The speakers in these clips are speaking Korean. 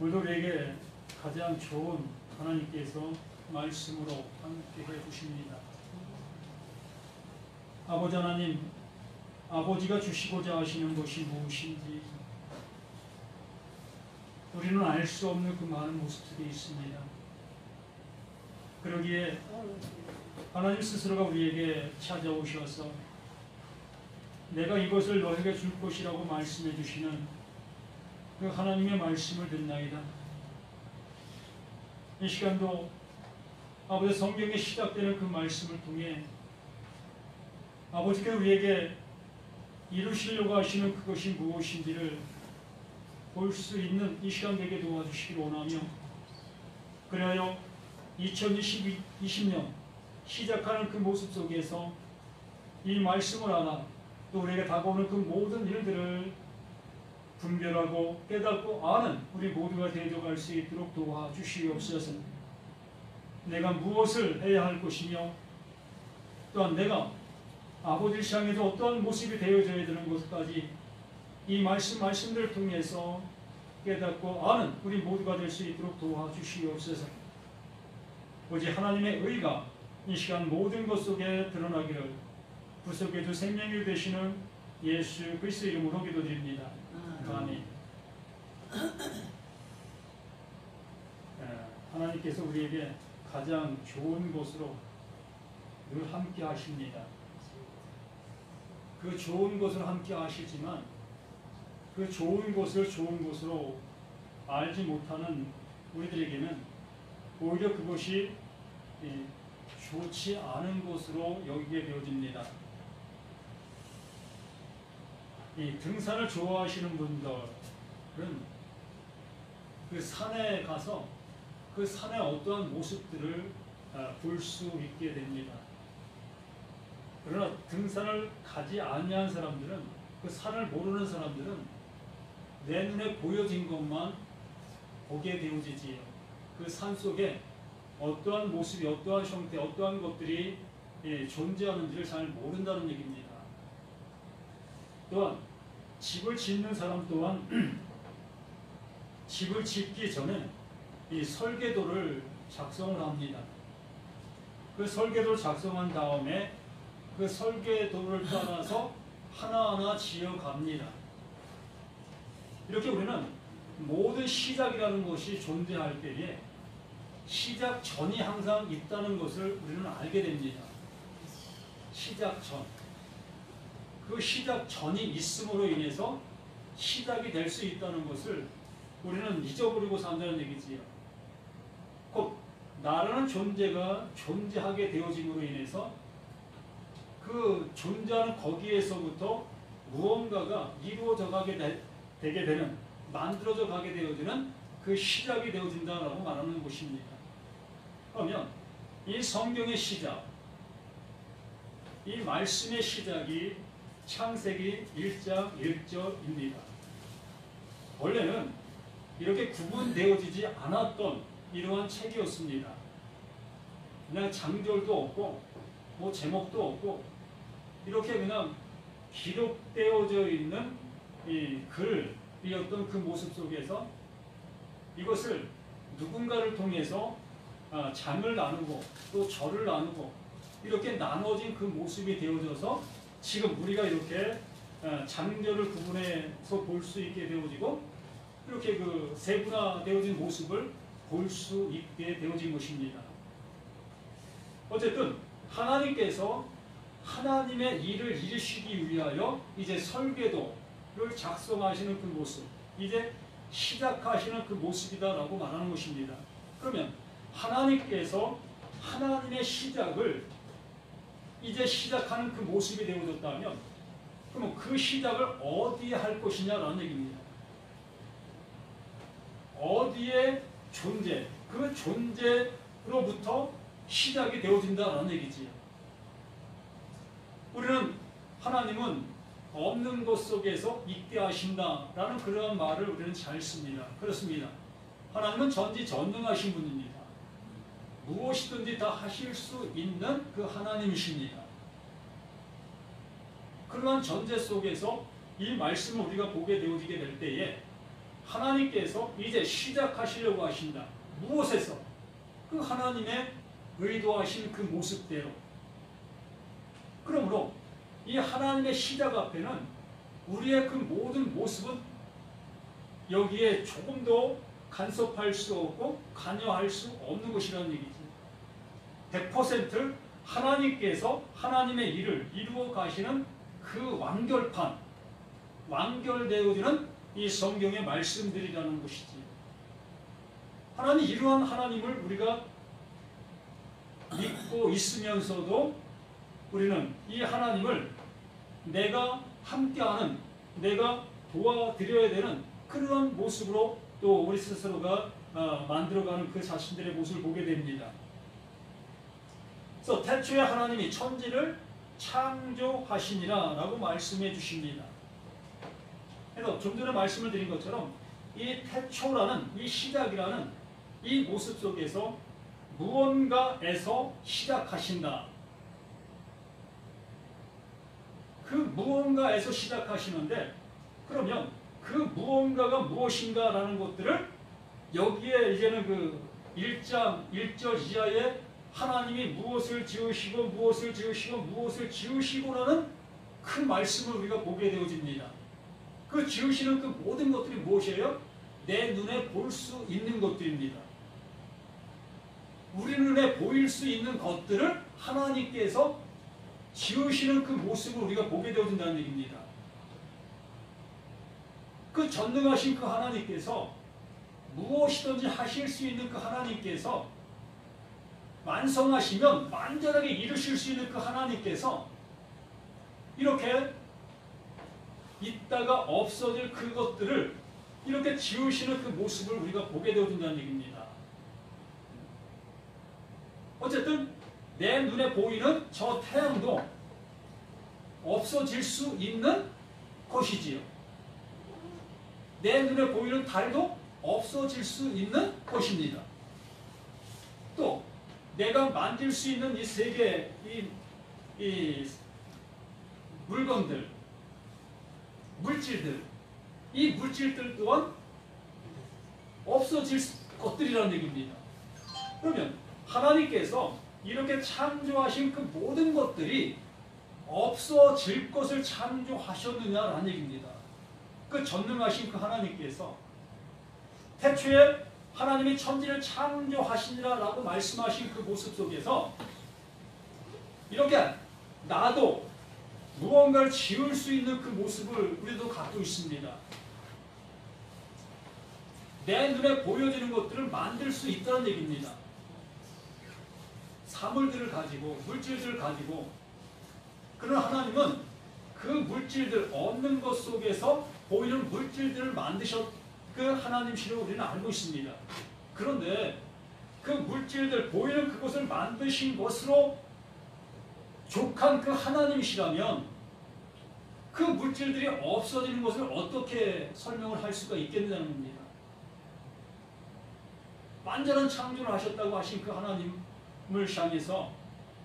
오늘도 우리에게 가장 좋은 하나님께서 말씀으로 함께 해주십니다. 아버지 하나님, 아버지가 주시고자 하시는 것이 무엇인지 우리는 알 수 없는 그 많은 모습들이 있습니다. 그러기에 하나님 스스로가 우리에게 찾아오셔서 내가 이것을 너에게 줄 것이라고 말씀해 주시는 그 하나님의 말씀을 듣나이다. 이 시간도 아버지 성경에 시작되는 그 말씀을 통해 아버지께서 우리에게 이루시려고 하시는 그것이 무엇인지를 볼 수 있는 이 시간 되게 도와주시기를 원하며, 그리하여 2020년 시작하는 그 모습 속에서 이 말씀을 알아 또 우리에게 다가오는 그 모든 일들을 분별하고 깨닫고 아는 우리 모두가 되어갈 수 있도록 도와주시옵소서. 내가 무엇을 해야 할 것이며 또한 내가 아버지를 향해서 어떠한 모습이 되어져야 되는 것까지 이 말씀들을 통해서 깨닫고 아는 우리 모두가 될 수 있도록 도와주시옵소서. 오직 하나님의 의가 이 시간 모든 것 속에 드러나기를 구속의 주 생명이 되시는 예수 그리스도 이름으로 기도드립니다. 아멘. 하나님께서 우리에게 가장 좋은 곳으로 늘 함께 하십니다. 그 좋은 곳을 함께 하시지만 그 좋은 곳을 좋은 곳으로 알지 못하는 우리들에게는 오히려 그것이 좋지 않은 곳으로 여기게 되어집니다. 이 등산을 좋아하시는 분들은 그 산에 가서 그 산의 어떠한 모습들을 볼 수 있게 됩니다. 그러나 등산을 가지 아니한 사람들은, 그 산을 모르는 사람들은 내 눈에 보여진 것만 보게 되어지지요. 그 산 속에 어떠한 모습이, 어떠한 형태, 어떠한 것들이 존재하는지를 잘 모른다는 얘기입니다. 또한 집을 짓는 사람 또한 집을 짓기 전에 이 설계도를 작성을 합니다. 그 설계도를 작성한 다음에 그 설계도를 따라서 하나하나 지어갑니다. 이렇게 우리는 모든 시작이라는 것이 존재할 때에 시작 전이 항상 있다는 것을 우리는 알게 됩니다. 시작 전. 그 시작 전이 있음으로 인해서 시작이 될 수 있다는 것을 우리는 잊어버리고 산다는 얘기지요. 곧 나라는 존재가 존재하게 되어짐으로 인해서 그 존재하는 거기에서부터 무언가가 이루어져 가게 되게 되는, 만들어져 가게 되어지는 그 시작이 되어진다라고 말하는 것입니다. 그러면 이 성경의 시작, 이 말씀의 시작이 창세기 1장 1절입니다. 원래는 이렇게 구분되어지지 않았던 이러한 책이었습니다. 그냥 장절도 없고 뭐 제목도 없고 이렇게 그냥 기록되어져 있는 이 글이었던 그 모습 속에서 이것을 누군가를 통해서 장을 나누고 또 절을 나누고 이렇게 나눠진 그 모습이 되어져서 지금 우리가 이렇게 장절을 구분해서 볼 수 있게 되어지고 이렇게 그 세분화되어진 모습을 볼 수 있게 되어진 것입니다. 어쨌든 하나님께서 하나님의 일을 이루시기 위하여 이제 설계도를 작성하시는 그 모습, 이제 시작하시는 그 모습이다라고 말하는 것입니다. 그러면 하나님께서 하나님의 시작을 이제 시작하는 그 모습이 되어졌다면 그러면 그 시작을 어디에 할 것이냐라는 얘기입니다. 어디에 존재, 그 존재로부터 시작이 되어진다라는 얘기지요. 우리는 하나님은 없는 것 속에서 있게 하신다라는 그러한 말을 우리는 잘 씁니다. 그렇습니다. 하나님은 전지전능하신 분입니다. 무엇이든지 다 하실 수 있는 그 하나님이십니다. 그러한 전제 속에서 이 말씀을 우리가 보게 되어지게 될 때에 하나님께서 이제 시작하시려고 하신다. 무엇에서? 그 하나님의 의도하신 그 모습대로. 그러므로 이 하나님의 시작 앞에는 우리의 그 모든 모습은 여기에 조금도 간섭할 수 없고 관여할 수 없는 것이라는 얘기죠. 100% 하나님께서 하나님의 일을 이루어 가시는 그 완결판, 완결되어지는 이 성경의 말씀들이라는 것이지. 하나님, 이러한 하나님을 우리가 믿고 있으면서도 우리는 이 하나님을 내가 함께하는, 내가 도와드려야 되는 그러한 모습으로 또 우리 스스로가 만들어가는 그 자신들의 모습을 보게 됩니다. 그래서 태초에 하나님이 천지를 창조하시니라 라고 말씀해 주십니다. 그래서 좀 전에 말씀을 드린 것처럼 이 태초라는, 이 시작이라는 이 모습 속에서 무언가에서 시작하신다. 그 무언가에서 시작하시는데, 그러면 그 무언가가 무엇인가라는 것들을 여기에 이제는 그 1장 1절 이하에 하나님이 무엇을 지으시고 무엇을 지으시고 무엇을 지으시고라는 큰 말씀을 우리가 보게 되어집니다. 그 지으시는 그 모든 것들이 무엇이에요? 내 눈에 볼 수 있는 것들입니다. 우리 눈에 보일 수 있는 것들을 하나님께서 지으시는 그 모습을 우리가 보게 되어진다는 얘기입니다. 그 전능하신 그 하나님께서, 무엇이든지 하실 수 있는 그 하나님께서, 완성하시면 완전하게 이루실 수 있는 그 하나님께서 이렇게 있다가 없어질 그것들을 이렇게 지으시는 그 모습을 우리가 보게 되어진다는 얘기입니다. 어쨌든 내 눈에 보이는 저 태양도 없어질 수 있는 것이지요. 내 눈에 보이는 달도 없어질 수 있는 것입니다. 또 내가 만들 수 있는 이 세계, 이 물건들, 물질들, 이 물질들 또한 없어질 것들이라는 얘기입니다. 그러면 하나님께서 이렇게 창조하신 그 모든 것들이 없어질 것을 창조하셨느냐라는 얘기입니다. 그 전능하신 그 하나님께서 태초에 하나님이 천지를 창조하시니라 라고 말씀하신 그 모습 속에서 이렇게 나도 무언가를 지을 수 있는 그 모습을 우리도 갖고 있습니다. 내 눈에 보여지는 것들을 만들 수 있다는 얘기입니다. 사물들을 가지고, 물질들을 가지고, 그러나 하나님은 그 물질들, 없는 것 속에서 보이는 물질들을 만드셨 그 하나님이시를 우리는 알고 있습니다. 그런데 그 물질들, 보이는 그것을 만드신 것으로 족한 그 하나님이시라면 그 물질들이 없어지는 것을 어떻게 설명을 할 수가 있겠느냐는 겁니다. 완전한 창조를 하셨다고 하신 그 하나님을 향해서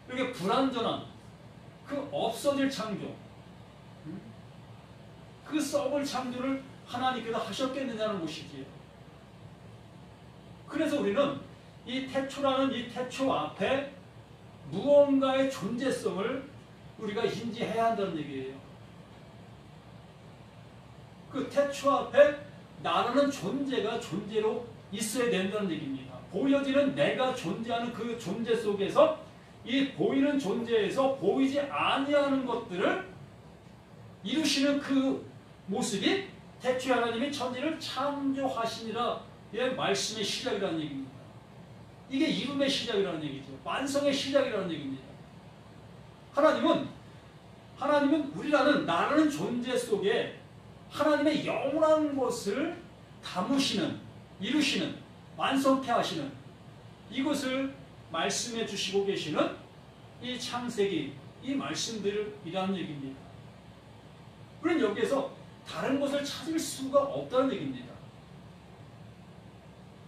이렇게 불완전한 그 없어질 창조, 그 썩을 창조를 하나님께서 하셨겠느냐는 것이지요. 그래서 우리는 이 태초라는 이 태초 앞에 무언가의 존재성을 우리가 인지해야 한다는 얘기예요. 그 태초 앞에 나라는 존재가 존재로 있어야 된다는 얘기입니다. 보여지는 내가 존재하는 그 존재 속에서 이 보이는 존재에서 보이지 아니하는 것들을 이루시는 그 모습이 태초에 하나님이 천지를 창조하시니라의 말씀의 시작이라는 얘기입니다. 이게 이름의 시작이라는 얘기죠. 완성의 시작이라는 얘기입니다. 하나님은 우리라는 나라는 존재 속에 하나님의 영원한 것을 담으시는, 이루시는, 완성케 하시는 이것을 말씀해 주시고 계시는 이 창세기, 이 말씀들이라는 얘기입니다. 우리는 여기에서 다른 것을 찾을 수가 없다는 얘기입니다.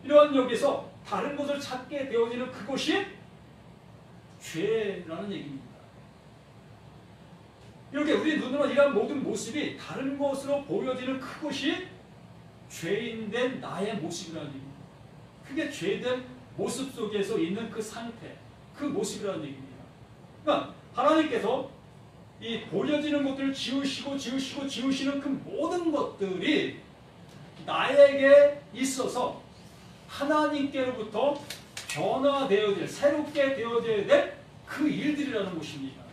이러한 여기서 다른 것을 찾게 되어지는 그것이 죄라는 얘기입니다. 이렇게 우리 눈으로 이런 모든 모습이 다른 것으로 보여지는 그것이 죄인된 나의 모습이라는 얘기입니다. 그게 죄된 모습 속에서 있는 그 상태, 그 모습이라는 얘기입니다. 그러니까 하나님께서 이 보여지는 것들을 지우시는 그 모든 것들이 나에게 있어서 하나님께로부터 변화되어야 될, 새롭게 되어져야 될 그 일들이라는 것입니다.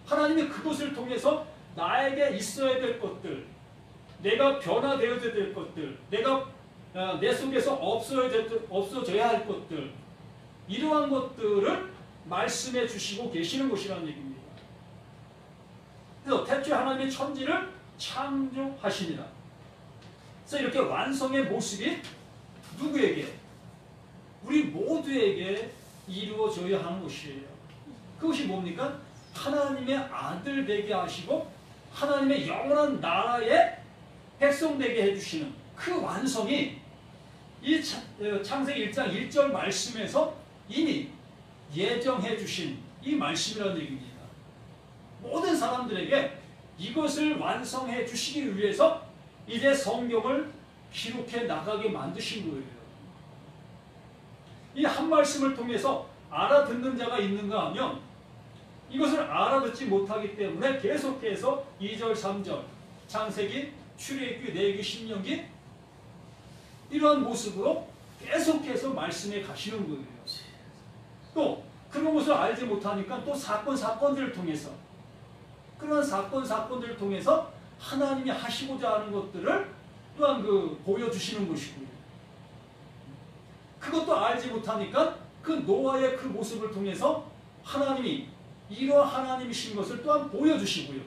하나님이 그것을 통해서 나에게 있어야 될 것들, 내가 변화되어야 될 것들, 내가 내 속에서 없어져야 할 것들, 이러한 것들을 말씀해 주시고 계시는 것이라는 얘기입니다. 그래서 태초에 하나님의 천지를 창조하시니라. 그래서 이렇게 완성의 모습이 누구에게? 우리 모두에게 이루어져야 하는 것이에요. 그것이 뭡니까? 하나님의 아들 되게 하시고 하나님의 영원한 나라의 백성 되게 해주시는 그 완성이 이 창세기 1장 1절 말씀에서 이미 예정해 주신 이 말씀이라는 얘기입니다. 모든 사람들에게 이것을 완성해 주시기 위해서 이제 성경을 기록해 나가게 만드신 거예요. 이 한 말씀을 통해서 알아듣는 자가 있는가 하면 이것을 알아듣지 못하기 때문에 계속해서 2절, 3절, 창세기, 출애굽기, 레위기, 신명기 이러한 모습으로 계속해서 말씀에 가시는 거예요. 또 그런 것을 알지 못하니까 또 사건들을 통해서 그런 사건들을 통해서 하나님이 하시고자 하는 것들을 또한 보여주시는 것이고요. 그것도 알지 못하니까 그 노아의 그 모습을 통해서 하나님이 이러한 하나님이신 것을 또한 보여주시고요.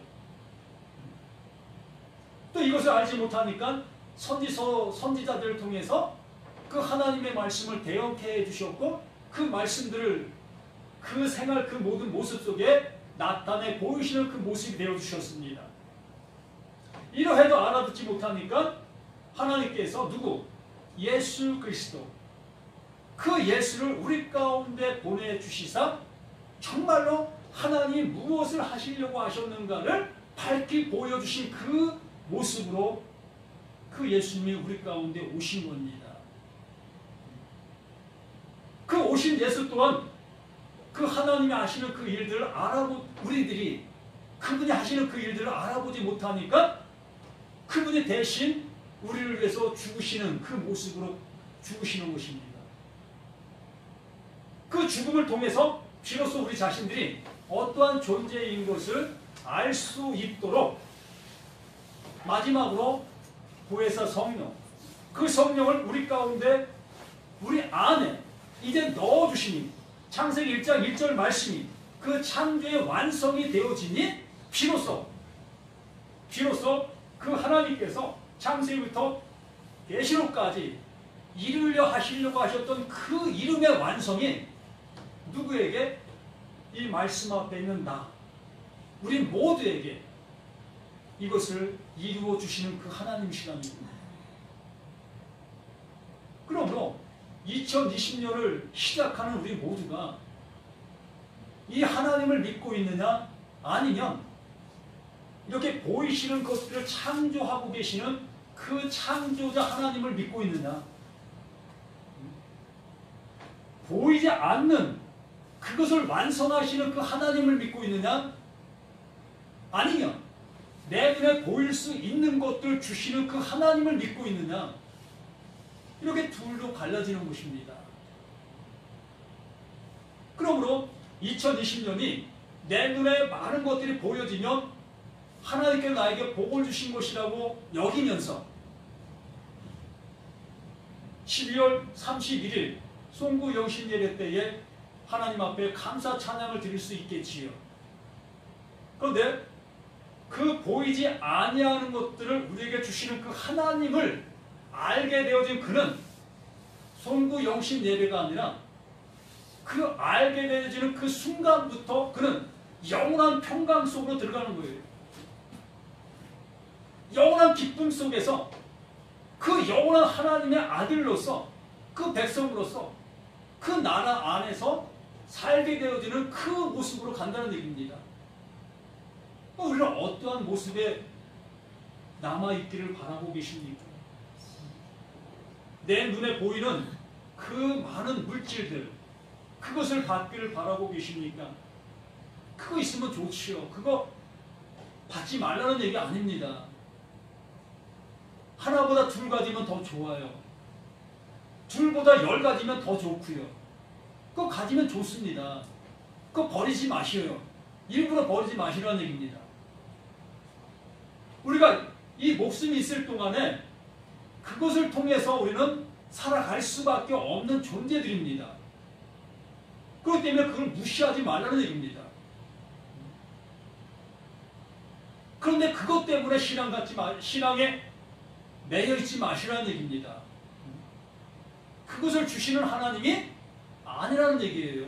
또 이것을 알지 못하니까 선지자들을 통해서 그 하나님의 말씀을 대언케 해주셨고 그 말씀들을 그 생활 그 모든 모습 속에 나타내 보이시는 그 모습이 되어주셨습니다. 이러해도 알아듣지 못하니까 하나님께서 누구? 예수 그리스도 그 예수를 우리 가운데 보내주시사 정말로 하나님이 무엇을 하시려고 하셨는가를 밝히 보여주신 그 모습으로 그 예수님이 우리 가운데 오신 겁니다. 그 오신 예수 또한 그 하나님이 하시는 그 일들을 우리들이 그분이 하시는 그 일들을 알아보지 못하니까 그분이 대신 우리를 위해서 죽으시는 그 모습으로 죽으시는 것입니다. 그 죽음을 통해서 비로소 우리 자신들이 어떠한 존재인 것을 알 수 있도록 마지막으로 보혜사 성령, 그 성령을 우리 가운데 우리 안에 이제 넣어주시니 창세기 1장 1절 말씀이 그 창조의 완성이 되어지니 비로소 그 하나님께서 창세기부터 계시록까지 하시려고 하셨던 그 이름의 완성이 누구에게? 이 말씀 앞에 있는 우리 모두에게 이것을 이루어 주시는 그 하나님이시라는 겁니다. 그러므로 2020년을 시작하는 우리 모두가 이 하나님을 믿고 있느냐 아니면 이렇게 보이시는 것들을 창조하고 계시는 그 창조자 하나님을 믿고 있느냐, 보이지 않는 그것을 완성하시는 그 하나님을 믿고 있느냐 아니면 내 눈에 보일 수 있는 것들 주시는 그 하나님을 믿고 있느냐, 이렇게 둘로 갈라지는 것입니다. 그러므로 2020년이 내 눈에 많은 것들이 보여지면 하나님께서 나에게 복을 주신 것이라고 여기면서 12월 31일 송구 영신 예배 때에 하나님 앞에 감사 찬양을 드릴 수 있겠지요. 그런데 그 보이지 아니하는 것들을 우리에게 주시는 그 하나님을 알게 되어진 그는 송구 영신 예배가 아니라 그 알게 되어지는 그 순간부터 그는 영원한 평강 속으로 들어가는 거예요. 영원한 기쁨 속에서 그 영원한 하나님의 아들로서 그 백성으로서 그 나라 안에서 살게 되어지는 그 모습으로 간다는 얘기입니다. 우리는 어떠한 모습에 남아있기를 바라고 계십니까? 내 눈에 보이는 그 많은 물질들, 그것을 받기를 바라고 계십니까? 그거 있으면 좋지요. 그거 받지 말라는 얘기 아닙니다. 하나보다 둘 가지면 더 좋아요. 둘보다 10가지면 더 좋고요. 그거 가지면 좋습니다. 그거 버리지 마셔요. 일부러 버리지 마시라는 얘기입니다. 우리가 이 목숨이 있을 동안에 그것을 통해서 우리는 살아갈 수밖에 없는 존재들입니다. 그렇기 때문에 그걸 무시하지 말라는 얘기입니다. 그런데 그것 때문에 신앙에 매여있지 마시라는 얘기입니다. 그것을 주시는 하나님이 아니라는 얘기예요.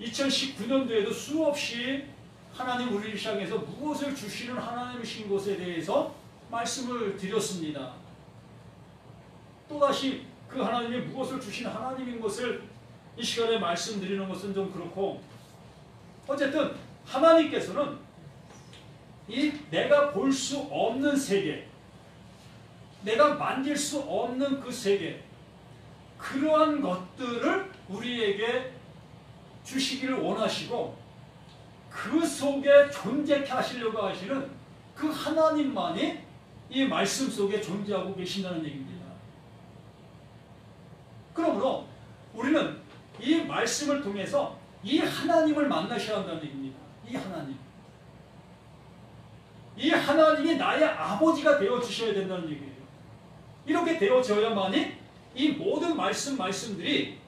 2019년도에도 수없이 하나님 우리를 향해서 무엇을 주시는 하나님이신 것에 대해서 말씀을 드렸습니다. 또다시 그 하나님이 무엇을 주시는 하나님인 것을 이 시간에 말씀드리는 것은 좀 그렇고, 어쨌든 하나님께서는 이 내가 볼 수 없는 세계, 내가 만질 수 없는 그 세계, 그러한 것들을 우리에게 주시기를 원하시고 그 속에 존재케 하시려고 하시는 그 하나님만이 이 말씀 속에 존재하고 계신다는 얘기입니다. 그러므로 우리는 이 말씀을 통해서 이 하나님을 만나셔야 한다는 얘기입니다. 이 하나님. 이 하나님이 나의 아버지가 되어주셔야 된다는 얘기예요. 이렇게 되어져야만이 이 모든 말씀들이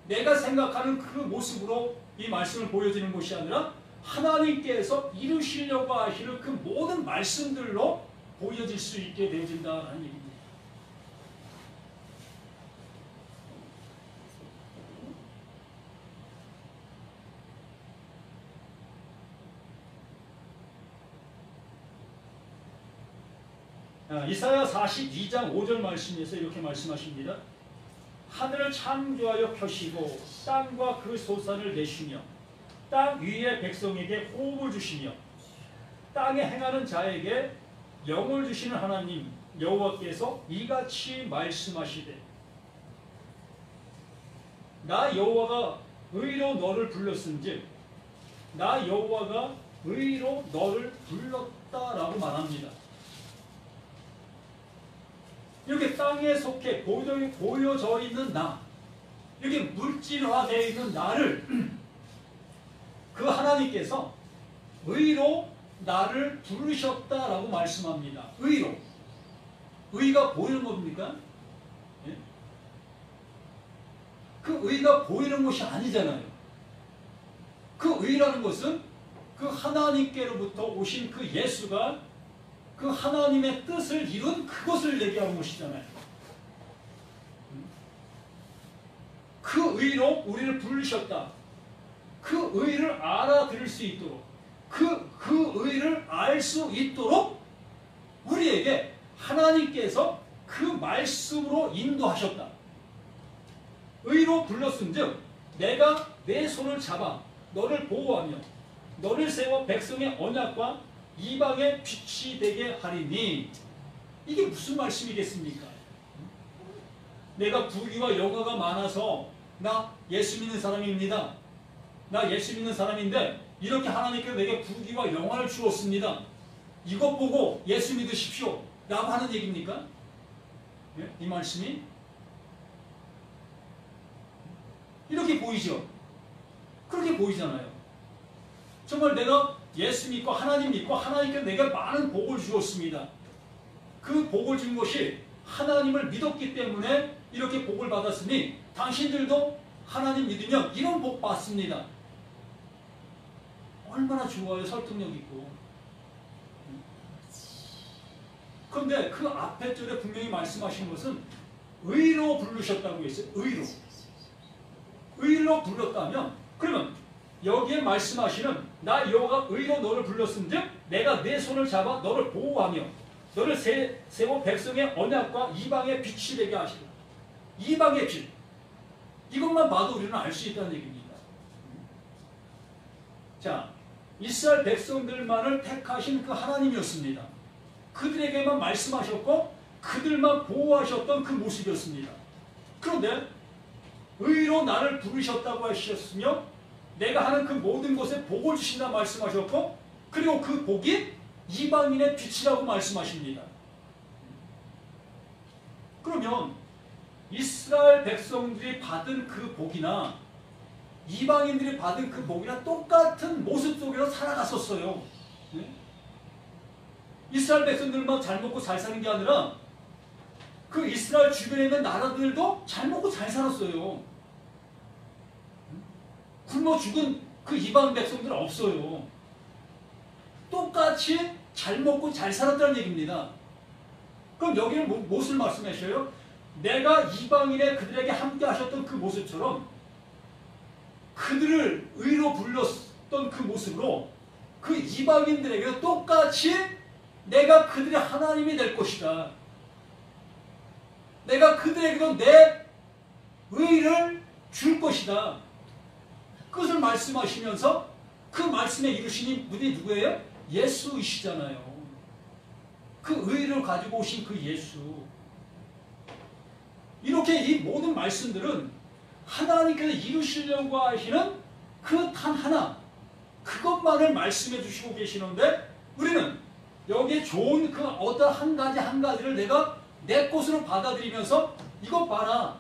내가 생각하는 그 모습으로 이 말씀을 보여지는 것이 아니라 하나님께서 이루시려고 하시는 그 모든 말씀들로 보여질 수 있게 되어진다는 얘기입니다. 이사야 42장 5절 말씀에서 이렇게 말씀하십니다. 하늘을 창조하여 펴시고 땅과 그 소산을 내시며 땅 위의 백성에게 호흡을 주시며 땅에 행하는 자에게 영을 주시는 하나님 여호와께서 이같이 말씀하시되 나 여호와가 의로 너를 불렀은즉 나 여호와가 의로 너를 불렀다라고 말합니다. 이렇게 땅에 속해 보여져 있는 나, 이렇게 물질화되어 있는 나를 그 하나님께서 의로 나를 부르셨다라고 말씀합니다. 의로. 의가 보이는 겁니까? 예? 그 의가 보이는 것이 아니잖아요. 그 의라는 것은 그 하나님께로부터 오신 그 예수가 그 하나님의 뜻을 이룬 그것을 얘기하는 것이잖아요. 그 의로 우리를 부르셨다. 그 의를 알아들을 수 있도록, 그 의를 알 수 있도록 우리에게 하나님께서 그 말씀으로 인도하셨다. 의로 불렀은즉 내가 내 손을 잡아 너를 보호하며 너를 세워 백성의 언약과 이방의 빛이 되게 하리니. 이게 무슨 말씀이겠습니까? 내가 부귀와 영화가 많아서 나 예수 믿는 사람입니다. 나 예수 믿는 사람인데 이렇게 하나님께서 내게 부귀와 영화를 주었습니다. 이것 보고 예수 믿으십시오 라고 하는 얘기입니까? 예? 이 말씀이 이렇게 보이죠? 그렇게 보이잖아요. 정말 내가 예수 믿고 하나님 믿고 하나님께서 내게 많은 복을 주었습니다. 그 복을 준 것이 하나님을 믿었기 때문에 이렇게 복을 받았으니 당신들도 하나님 믿으면 이런 복 받습니다. 얼마나 좋아요. 설득력 있고. 그런데 그 앞에 절에 분명히 말씀하신 것은 의로 부르셨다고 했어요. 의로. 의로 불렀다면 그러면 여기에 말씀하시는 나 여호와가 의로 너를 불렀은즉 내가 내 손을 잡아 너를 보호하며 너를 세워 백성의 언약과 이방의 빛이 되게 하시라. 이방의 빛. 이것만 봐도 우리는 알 수 있다는 얘기입니다. 자, 이스라엘 백성들만을 택하신 그 하나님이었습니다. 그들에게만 말씀하셨고 그들만 보호하셨던 그 모습이었습니다. 그런데 의로 나를 부르셨다고 하셨으며 내가 하는 그 모든 것에 복을 주신다 말씀하셨고 그리고 그 복이 이방인의 빛이라고 말씀하십니다. 그러면 이스라엘 백성들이 받은 그 복이나 이방인들이 받은 그 복이나 똑같은 모습 속에서 살아갔었어요. 네? 이스라엘 백성들만 잘 먹고 잘 사는 게 아니라 그 이스라엘 주변에 있는 나라들도 잘 먹고 잘 살았어요. 굶어 죽은 그 이방 백성들은 없어요. 똑같이 잘 먹고 잘 살았다는 얘기입니다. 그럼 여기는 무엇을 말씀하셔요? 내가 이방인의 그들에게 함께 하셨던 그 모습처럼 그들을 의로 불렀던 그 모습으로 그 이방인들에게 똑같이 내가 그들의 하나님이 될 것이다. 내가 그들에게도 내 의를 줄 것이다. 그것을 말씀하시면서 그 말씀에 이루신 분이 누구예요? 예수이시잖아요. 그 의를 가지고 오신 그 예수. 이렇게 이 모든 말씀들은 하나님께서 이루시려고 하시는 그 단 하나, 그것만을 말씀해 주시고 계시는데 우리는 여기에 좋은 그 어떤 한 가지 한 가지를 내가 내 것으로 받아들이면서 이것 봐라.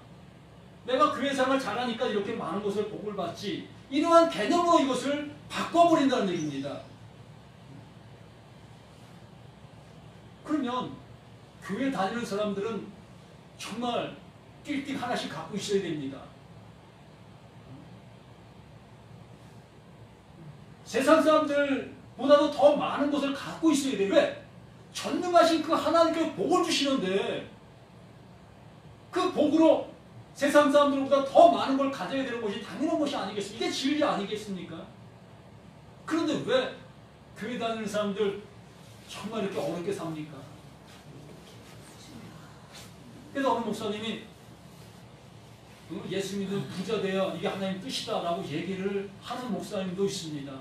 내가 교회 생활 잘하니까 이렇게 많은 것을 복을 받지. 이러한 개념으로 이것을 바꿔버린다는 얘기입니다. 그러면 교회 다니는 사람들은 정말 띨띨 하나씩 갖고 있어야 됩니다. 세상 사람들보다도 더 많은 것을 갖고 있어야 돼요. 왜? 전능하신 그 하나님께서 복을 주시는데 그 복으로 세상 사람들보다 더 많은 걸 가져야 되는 것이 당연한 것이 아니겠습니까? 이게 진리 아니겠습니까? 그런데 왜 교회 다니는 사람들 정말 이렇게 어렵게 삽니까? 그래서 어느 목사님이 예수 믿으면 부자 돼야 이게 하나님 뜻이다라고 얘기를 하는 목사님도 있습니다.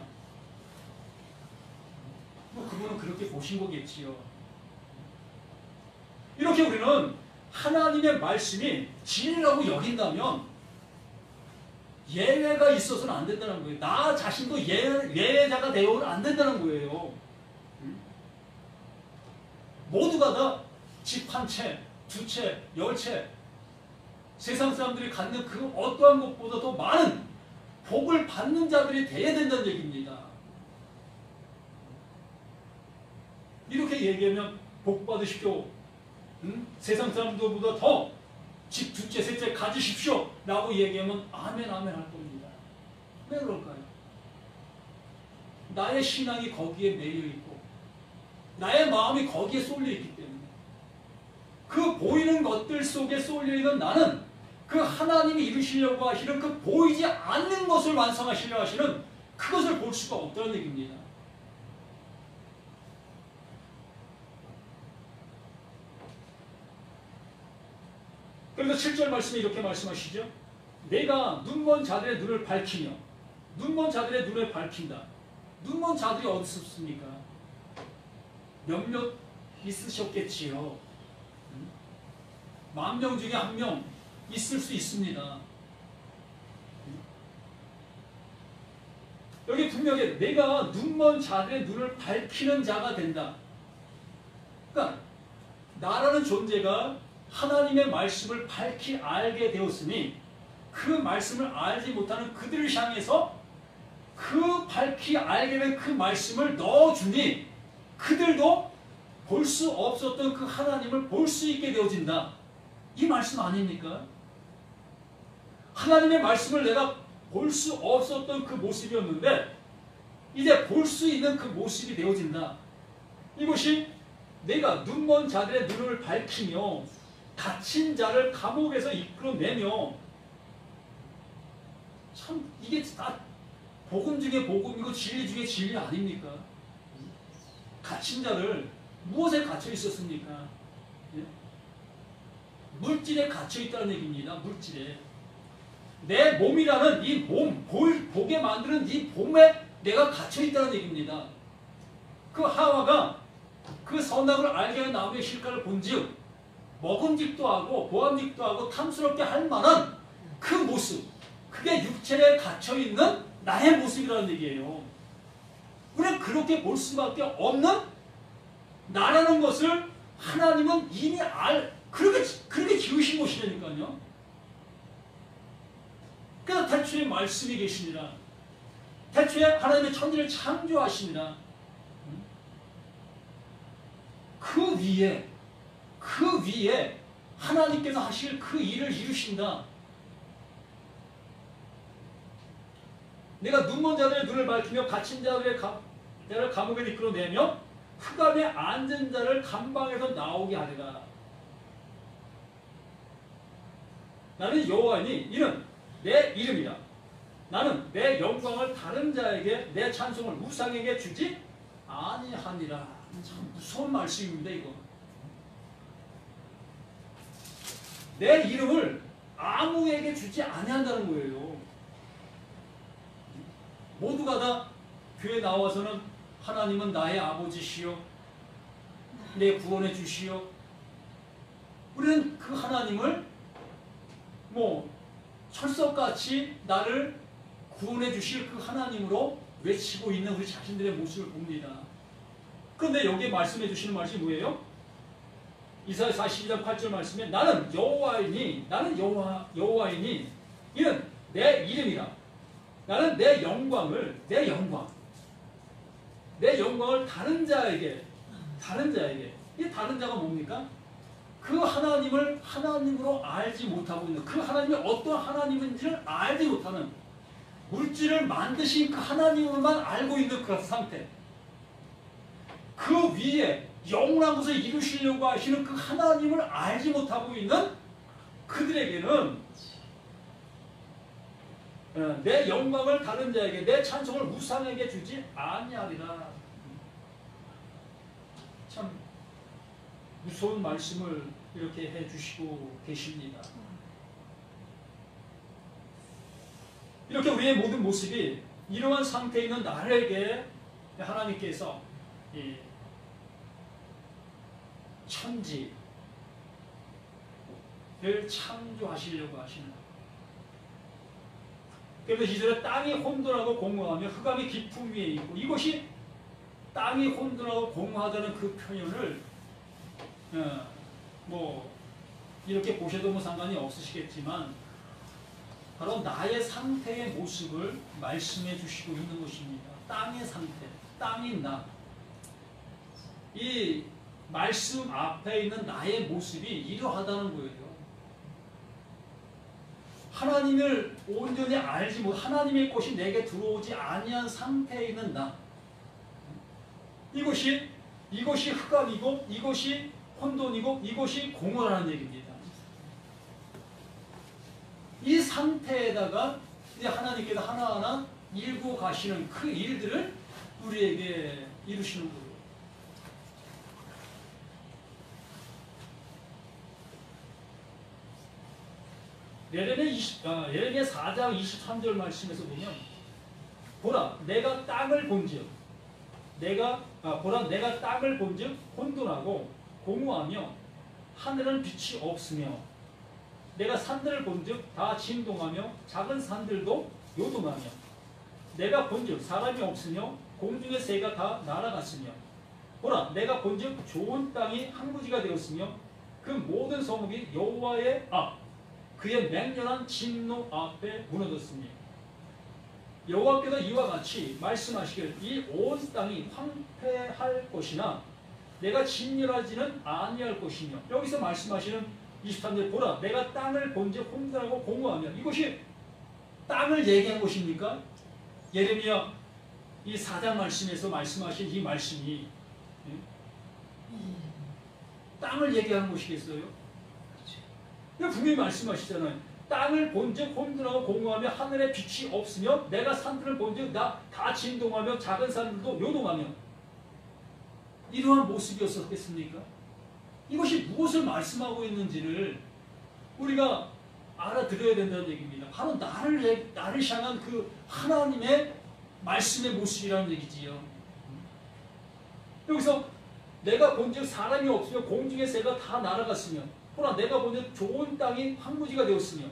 뭐 그분은 그렇게 보신 거겠지요. 이렇게 우리는 하나님의 말씀이 진리라고 여긴다면 예외가 있어서는 안 된다는 거예요. 나 자신도 예외자가 되어는 안 된다는 거예요. 모두가 다 집 한 채, 두 채, 10채 세상 사람들이 갖는 그 어떠한 것보다 더 많은 복을 받는 자들이 돼야 된다는 얘기입니다. 이렇게 얘기하면 복 받으십시오. 세상 사람들보다 더 집 두 채, 세 채 가지십시오. 라고 얘기하면 아멘, 아멘 할 겁니다. 왜 그럴까요? 나의 신앙이 거기에 매여 있고 나의 마음이 거기에 쏠려 있기 때문에 그 보이는 것들 속에 쏠려 있는 나는 그 하나님이 이루시려고 하시는 그 보이지 않는 것을 완성하시려 하시는 그것을 볼 수가 없다는 얘기입니다. 그래서 7절 말씀에 이렇게 말씀하시죠. 내가 눈먼 자들의 눈을 밝히며 눈먼 자들의 눈을 밝힌다. 눈먼 자들이 어디 있습니까? 몇몇 있으셨겠지요. 10,000명 중에 1명 있을 수 있습니다. 여기 분명히 내가 눈먼 자들의 눈을 밝히는 자가 된다. 그러니까 나라는 존재가 하나님의 말씀을 밝히 알게 되었으니 그 말씀을 알지 못하는 그들을 향해서 그 밝히 알게 된 그 말씀을 넣어주니 그들도 볼 수 없었던 그 하나님을 볼 수 있게 되어진다. 이 말씀 아닙니까? 하나님의 말씀을 내가 볼 수 없었던 그 모습이었는데 이제 볼 수 있는 그 모습이 되어진다. 이것이 내가 눈먼 자들의 눈을 밝히며 갇힌 자를 감옥에서 이끌어내며 참 이게 다 복음 중에 복음이고 진리 중에 진리 아닙니까? 갇힌 자를 무엇에 갇혀 있었습니까? 예? 물질에 갇혀 있다는 얘기입니다. 물질에. 내 몸이라는 이 몸, 보게 만드는 이 몸에 내가 갇혀 있다는 얘기입니다. 그 하와가 그 선악을 알게 하는 나무의 실과를 본즉 먹음직도 하고 보암직도 하고 탐스럽게 할 만한 그 모습, 그게 육체에 갇혀 있는 나의 모습이라는 얘기예요. 우리는 그렇게 볼 수밖에 없는 나라는 것을 하나님은 이미 그렇게 지으신 것이라니까요. 그래서 태초에 말씀이 계시니라. 태초에 하나님의 천지를 창조하시니라. 그 위에 하나님께서 하실 그 일을 이루신다. 내가 눈먼 자들의 눈을 밝히며 갇힌 자들을 감옥에 이끌어내며 흑암에 앉은 자를 감방에서 나오게 하리라. 나는 여호와이니 이는 내 이름이라. 나는 내 영광을 다른 자에게 내 찬송을 우상에게 주지 아니하니라. 참 무서운 말씀입니다. 이거. 내 이름을 아무에게 주지 아니한다는 거예요. 모두가 다 교회 나와서는 하나님은 나의 아버지시요 내 구원해 주시요. 우리는 그 하나님을 철석같이 나를 구원해 주실 그 하나님으로 외치고 있는 우리 자신들의 모습을 봅니다. 그런데 여기에 말씀해 주시는 말씀이 뭐예요? 이사야 42장 8절 말씀에 나는 여호와이니 여호와이니 이는 내 이름이라. 나는 내 영광을 다른 자에게 이 다른 자가 뭡니까? 그 하나님을 하나님으로 알지 못하고 있는, 그 하나님이 어떤 하나님인지를 알지 못하는, 물질을 만드신 그 하나님으로만 알고 있는 그런 상태, 그 위에 영원한 것을 이루시려고 하시는 그 하나님을 알지 못하고 있는 그들에게는 내 영광을 다른 자에게, 내 찬송을 우상에게 주지 아니하리라. 참 무서운 말씀을 이렇게 해주시고 계십니다. 이렇게 우리의 모든 모습이 이러한 상태에 있는 나에게 하나님께서 이 천지를 창조하시려고 하시는, 그래서 이전에 땅이 혼돈하고 공허하며 흑암이 깊음 위에 있고, 이것이 땅이 혼돈하고 공허하다는 그 표현을 이렇게 보셔도 상관이 없으시겠지만 바로 나의 상태의 모습을 말씀해 주시고 있는 것입니다. 땅의 상태, 땅인 나. 이 말씀 앞에 있는 나의 모습이 이러하다는 거예요. 하나님을 온전히 알지 못, 하나님의 것이 내게 들어오지 아니한 상태에 있는 나. 이것이 흑암이고, 이것이 혼돈이고, 이것이 공허라는 얘기입니다. 이 상태에다가 이제 하나님께서 하나하나 일구 가시는 그 일들을 우리에게 이루시는 거예요. 예레미야 4장 23절 말씀에서 보면, 보라 내가 땅을 본즉 혼돈하고 공허하며 하늘은 빛이 없으며, 내가 산들을 본즉 다 진동하며 작은 산들도 요동하며, 내가 본즉 사람이 없으며 공중의 새가 다 날아갔으며, 보라 내가 본즉 좋은 땅이 항구지가 되었으며 그 모든 성읍이 여호와의 그의 맹렬한 진노 앞에 무너졌으니, 여호와께서 이와 같이 말씀하시길 이 온 땅이 황폐할 것이나 내가 진멸하지는 아니할 것이며, 여기서 말씀하시는 23절 보라 내가 땅을 본즉 혼돈하고 공허하며, 이것이 땅을 얘기한 것입니까? 예레미야 이 4장 말씀에서 말씀하신 이 말씀이 땅을 얘기하는 것이겠어요? 분명히 말씀하시잖아요. 땅을 본즉 혼돈하고 공허하며 하늘에 빛이 없으며, 내가 산들을 본즉 다 진동하며 작은 산들도 요동하며. 이러한 모습이었었겠습니까? 이것이 무엇을 말씀하고 있는지를 우리가 알아들어야 된다는 얘기입니다. 바로 나를 향한 그 하나님의 말씀의 모습이라는 얘기지요. 여기서 내가 본즉 사람이 없으며 공중의 새가 다 날아갔으며 그러나 내가 본즉 좋은 땅이 황무지가 되었으며,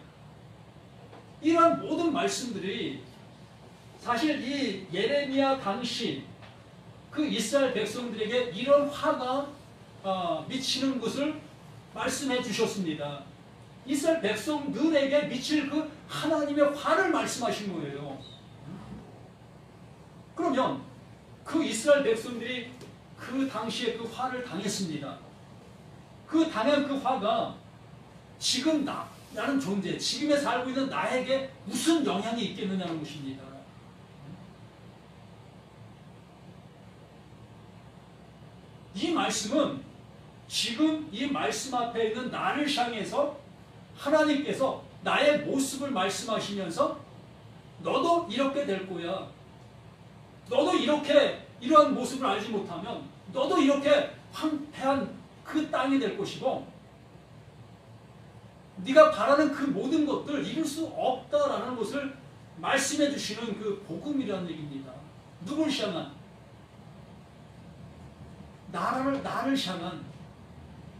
이러한 모든 말씀들이 사실 이 예레미야 당시 그 이스라엘 백성들에게 이런 화가 미치는 것을 말씀해 주셨습니다. 이스라엘 백성들에게 미칠 그 하나님의 화를 말씀하신 거예요. 그러면 그 이스라엘 백성들이 그 당시에 그 화를 당했습니다. 그 당한 그 화가 지금 나는 존재, 지금에 살고 있는 나에게 무슨 영향이 있겠느냐는 것입니다. 이 말씀은 지금 이 말씀 앞에 있는 나를 향해서 하나님께서 나의 모습을 말씀하시면서 너도 이렇게 될 거야. 너도 이렇게 이러한 모습을 알지 못하면 너도 이렇게 황폐한 그 땅이 될 것이고 네가 바라는 그 모든 것들 이룰 수 없다라는 것을 말씀해 주시는 그 복음이라는 얘기입니다. 누굴 향한? 나를 향한,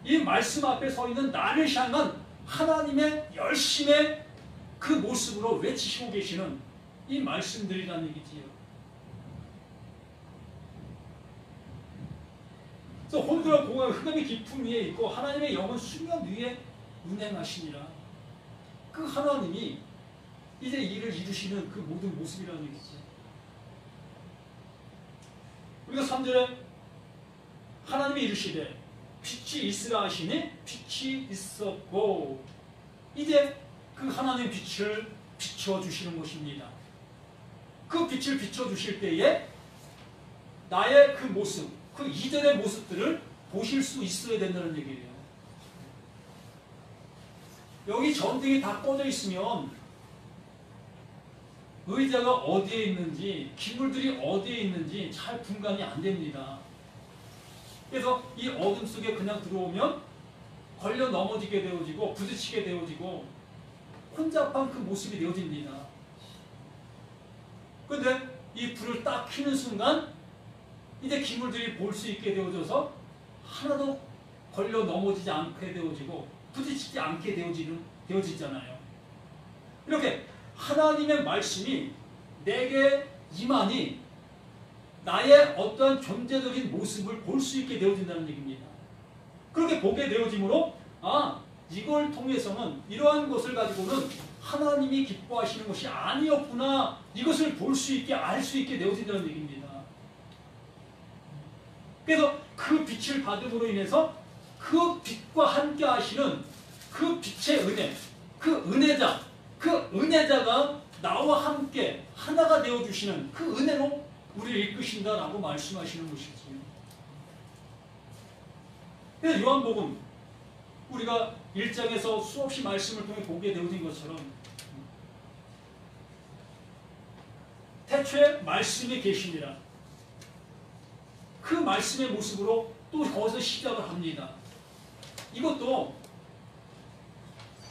이 말씀 앞에 서 있는 나를 향한 하나님의 열심의 그 모습으로 외치시고 계시는 이 말씀들이라는 얘기지요. 그래서 혼돈과 공허가 흑암의 깊음 위에 있고 하나님의 영은 수면 위에 운행하시니라. 그 하나님이 이제 일을 이루시는 그 모든 모습이라는 얘기죠. 우리가 3절에 하나님이 이르시되 빛이 있으라 하시니 빛이 있었고, 이제 그 하나님의 빛을 비춰주시는 것입니다. 그 빛을 비춰주실 때에 나의 그 모습, 그 이전의 모습들을 보실 수 있어야 된다는 얘기예요. 여기 전등이 다 꺼져 있으면 의자가 어디에 있는지, 기물들이 어디에 있는지 잘 분간이 안 됩니다. 그래서 이 어둠 속에 그냥 들어오면 걸려 넘어지게 되어지고 부딪히게 되어지고 혼잡한 그 모습이 되어집니다. 그런데 이 불을 딱 켜는 순간 이제 기물들이 볼 수 있게 되어져서 하나도 걸려 넘어지지 않게 되어지고 부딪히지 않게 되어지잖아요. 이렇게 하나님의 말씀이 내게 임하니 나의 어떠한 존재적인 모습을 볼 수 있게 되어진다는 얘기입니다. 그렇게 보게 되어지므로 이걸 통해서는 이러한 것을 가지고는 하나님이 기뻐하시는 것이 아니었구나, 이것을 볼 수 있게 알 수 있게 되어진다는 얘기입니다. 그래서 그 빛을 받음으로 인해서 그 빛과 함께 하시는 그 빛의 은혜, 그 은혜자가 나와 함께 하나가 되어주시는 그 은혜로 우리를 이끄신다라고 말씀하시는 것이지요. 그래서 요한복음 우리가 1장에서 수없이 말씀을 통해 보게 되어진 것처럼 태초에 말씀이 계시니라, 그 말씀의 모습으로 또 거기서 시작을 합니다. 이것도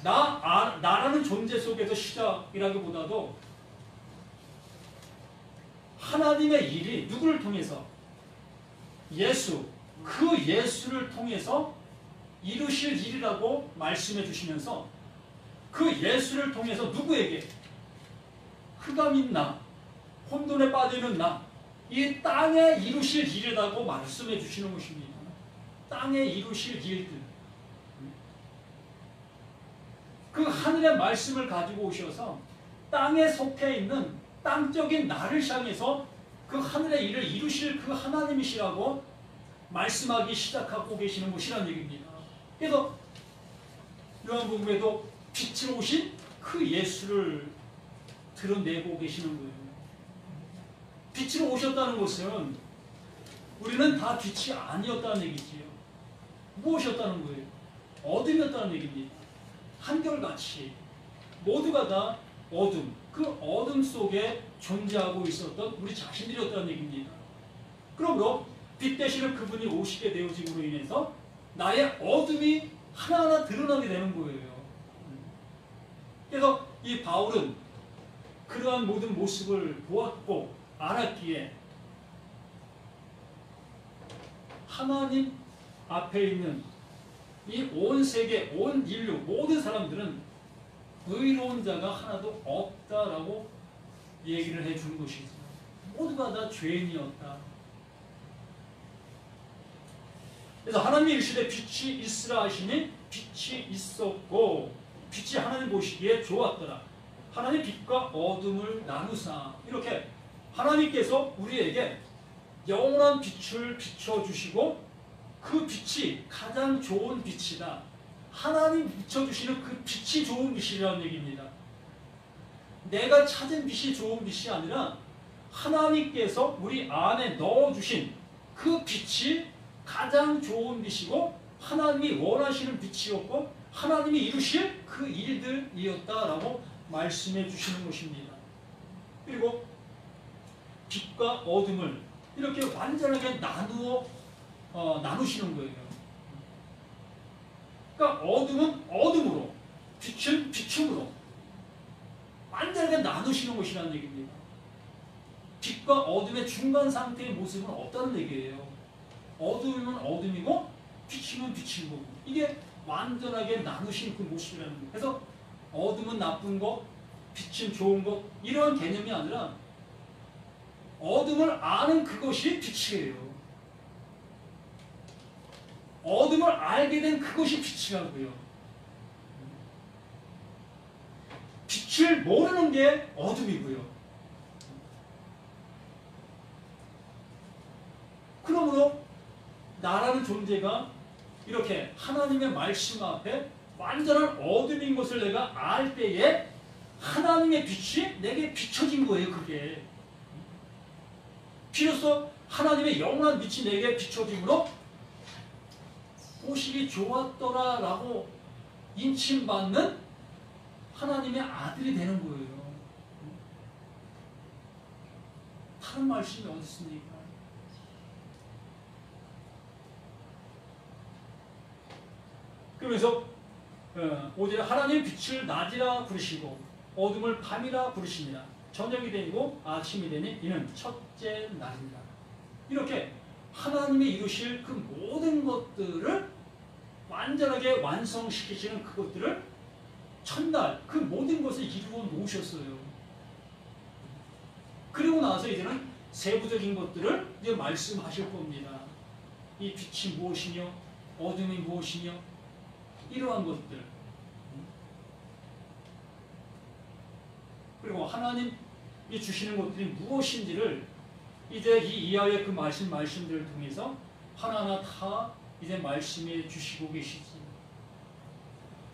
나라는 존재 속에서 시작이라기보다도 하나님의 일이 누구를 통해서? 예수, 그 예수를 통해서 이루실 일이라고 말씀해 주시면서 그 예수를 통해서 누구에게? 흑암인 나, 혼돈에 빠져있는 나, 이 땅에 이루실 일이라고 말씀해 주시는 것입니다. 땅에 이루실 일들. 그 하늘의 말씀을 가지고 오셔서 땅에 속해 있는 땅적인 나를 향해서 그 하늘의 일을 이루실 그 하나님이시라고 말씀하기 시작하고 계시는 것이라는 얘기입니다. 그래서 요한복음에도 빛으로 오신 그 예수를 드러내고 계시는 거예요. 빛으로 오셨다는 것은 우리는 다 빛이 아니었다는 얘기지요. 무엇이었다는 거예요? 어둠이었다는 얘기입니다. 한결같이 모두가 다 어둠, 그 어둠 속에 존재하고 있었던 우리 자신들이었다는 얘기입니다. 그러므로 빛 되시는 그분이 오시게 되어짐으로 인해서 나의 어둠이 하나하나 드러나게 되는 거예요. 그래서 이 바울은 그러한 모든 모습을 보았고 알았기에 하나님 앞에 있는 이 온 세계, 온 인류, 모든 사람들은 의로운 자가 하나도 없다라고 얘기를 해주는 것이죠. 모두가 다 죄인이었다. 그래서 하나님이 이르시되 빛이 있으라 하시니 빛이 있었고 빛이 하나님 보시기에 좋았더라. 하나님 빛과 어둠을 나누사. 이렇게 하나님께서 우리에게 영원한 빛을 비춰주시고 그 빛이 가장 좋은 빛이다. 하나님 비춰주시는 그 빛이 좋은 빛이라는 얘기입니다. 내가 찾은 빛이 좋은 빛이 아니라 하나님께서 우리 안에 넣어주신 그 빛이 가장 좋은 빛이고 하나님이 원하시는 빛이었고 하나님이 이루실 그 일들이었다라고 말씀해 주시는 것입니다. 그리고 빛과 어둠을 이렇게 완전하게 나누시는 거예요. 그러니까 어둠은 어둠으로, 빛은 빛으로 완전하게 나누시는 것이라는 얘기입니다. 빛과 어둠의 중간 상태의 모습은 없다는 얘기예요. 어둠이면 어둠이고 빛이면 빛이고 이게 완전하게 나누신 그 모습이라는 거예요. 그래서 어둠은 나쁜 것, 빛은 좋은 것 이런 개념이 아니라 어둠을 아는 그것이 빛이에요. 어둠을 알게 된 그것이 빛이라고요. 빛을 모르는 게 어둠이고요. 그러므로 나라는 존재가 이렇게 하나님의 말씀 앞에 완전한 어둠인 것을 내가 알 때에 하나님의 빛이 내게 비춰진 거예요. 그게 비로소 하나님의 영원한 빛이 내게 비춰짐으로 보시기 좋았더라 라고 인칭받는 하나님의 아들이 되는 거예요. 다른 말씀이 어디 있습니까? 그러면서 오직 하나님의 빛을 낮이라 부르시고 어둠을 밤이라 부르시니라. 저녁이 되고 아침이 되니 이는 첫째 날이라. 이렇게 하나님이 이루실 그 모든 것들을 완전하게 완성시키시는 그것들을 첫날 그 모든 것을 이루어 놓으셨어요. 그리고 나서 이제는 세부적인 것들을 이제 말씀하실 겁니다. 이 빛이 무엇이며 어둠이 무엇이며 이러한 것들. 그리고 하나님이 주시는 것들이 무엇인지를 이제 이 이하의 그 말씀들을 통해서 하나하나 다 이제 말씀해 주시고 계시지.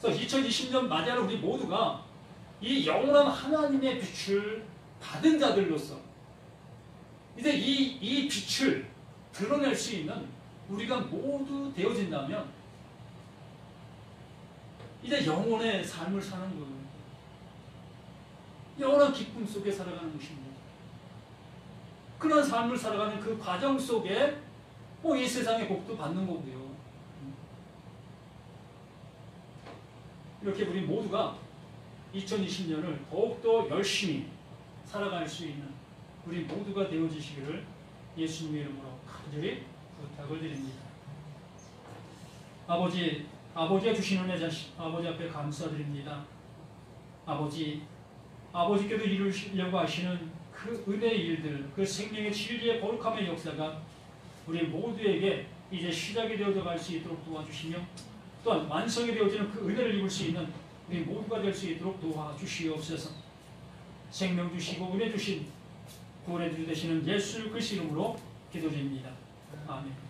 그래서 2020년 맞이하는 우리 모두가 이 영원한 하나님의 빛을 받은 자들로서 이제 이 빛을 드러낼 수 있는 우리가 모두 되어진다면 이제 영혼의 삶을 사는 거예요. 영원한 기쁨 속에 살아가는 것입니다. 그런 삶을 살아가는 그 과정 속에 이 세상의 복도 받는 거고요. 이렇게 우리 모두가 2020년을 더욱더 열심히 살아갈 수 있는 우리 모두가 되어주시기를 예수님의 이름으로 간절히 부탁을 드립니다. 아버지가 주신 은혜 자식 아버지 앞에 감사드립니다. 아버지께도 이루시려고 하시는 그 은혜의 일들, 그 생명의 진리의 거룩함의 역사가 우리 모두에게 이제 시작이 되어져 갈 수 있도록 도와주시며 또한 완성이 되어지는 그 은혜를 입을 수 있는 우리 모두가 될 수 있도록 도와주시옵소서. 생명 주시고 은혜 주신 구원의 주 되시는 예수 그리스도 이름으로 기도드립니다. 아멘.